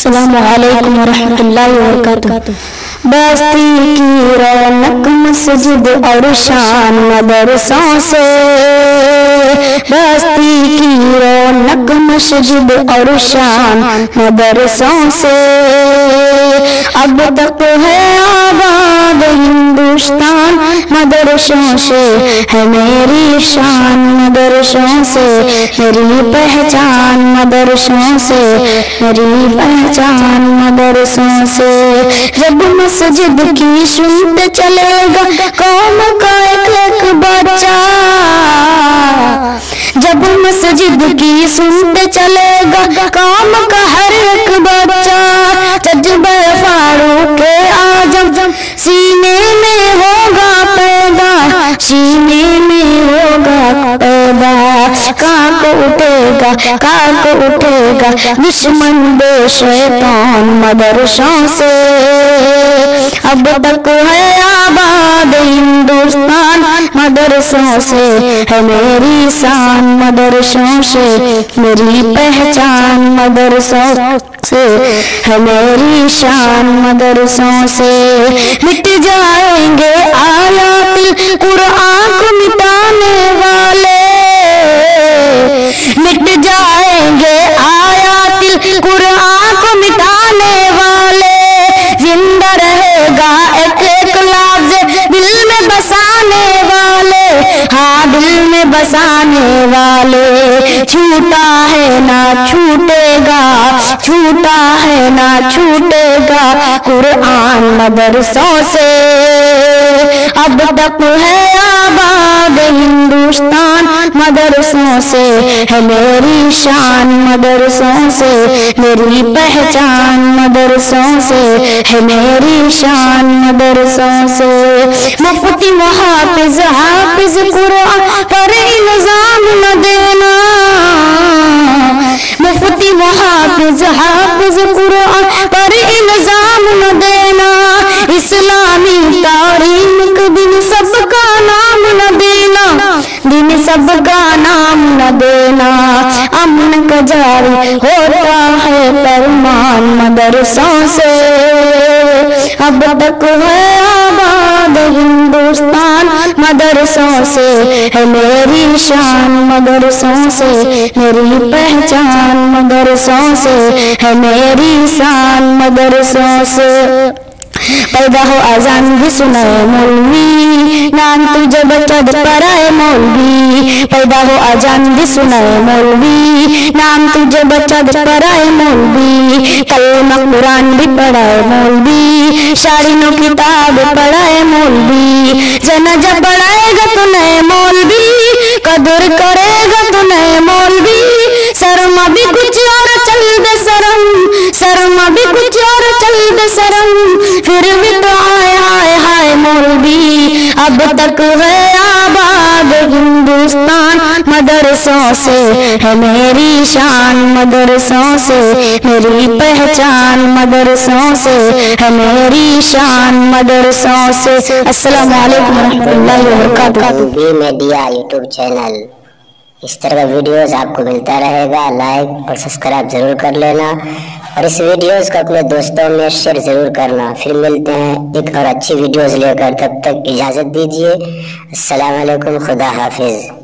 السلام علیکم ورحمۃ اللہ وبرکاتہ۔ بستی کی رونق مسجد اور شان مدرسوں سے، بستی کی رونق مسجد اور شان مدرسوں سے، اب تک ہے آباد ہندوستان مدرسوں سے، ہے میری شان مدرسوں سے، میری پہچان مدرسوں سے، میری پہچان مدرسوں سے۔ جب مسجد کی سنت چلے گا قوم کا ایک ایک بچہ، جب مسجد کی سنت چلے گا قوم کا ہر ایک بچہ، جذبہ فاروق اعظم سینے میں ہوگا پیدا، سینے میں ہوگا پیدا، کانپ اٹھے گا دشمن بے شیطان مدرسوں سے، اب تک ہے آباد ہندوستان مدرسوں سے، ہے میری شان مدرسوں سے، میری پہچان مدرسوں سے، ہے میری شان مدرسوں سے۔ مٹ جائیں گے آیات قرآن کو مٹانے والے، مٹ جائیں گے آیات قرآن کو مٹانے والے، زندہ رہے گا ایک ایک لفظ دل میں بسانے والے، ہاں دل میں بسانے والے، چھوٹا ہے نہ چھوٹے گا، چھوٹا ہے نہ چھوٹے گا قرآن مدرسوں سے، اب تک ہے آباد ہندوستان مدرسوں سے، ہے میری شان مدرسوں سے، میری پہچان مدرسوں سے، ہے میری شان مدرسوں سے۔ مفتی محافظ حافظ قرآن پر الزام نہ دینا، مفتی محافظ حافظ قرآن پر الزام نہ دینا، اسلامی تاریخ دن سب کا نام نہ دینا، دن سب کا نام نہ دینا، امن کا جاری ہوتا ہے فرمان مدرسوں سے، اب تک ہے آباد ہندوستان مدرسوں سے، ہے میری شان مدرسوں سے، میری پہچان مدرسوں سے، ہے میری شان مدرسوں سے۔ پیدا ہو اذان بھی سنائے مولوی، نام تجھے بچہ پڑھائے مولوی، پیدا ہو اذان بھی سنائے مولوی، نام تجھے بچہ پڑھائے مولوی، کلمہ قرآن بھی پڑھائے مولوی، شاعروں کتاب پڑھائے مولوی، جنازہ پڑھائے گا تو نئے مولوی، قدر کرے گا تو نئے مولوی، سرما بھی کچھ اور چل دے سرم، سرما بھی کچھ اور چل دے سرم، پھر بھی تو آئے ہائے ہائے مولوی، اب تک ہے آباد ہندوستان مدرسوں سے، ہے میری شان مدرسوں سے، میری پہچان مدرسوں سے، ہے میری شان مدرسوں سے۔ السلام علیکم ورحمۃ اللہ وبرکاتہ۔ میڈیا یوٹیوب چینل اس طرح کا ویڈیوز آپ کو ملتا رہے گا، لائک اور سبسکرائب ضرور کر لینا، اور اس ویڈیوز کو اپنے دوستوں میں شیئر ضرور کرنا۔ پھر ملتے ہیں ایک اور اچھی ویڈیوز لے کر، تب تک اجازت دیجیے، السلام علیکم، خدا حافظ۔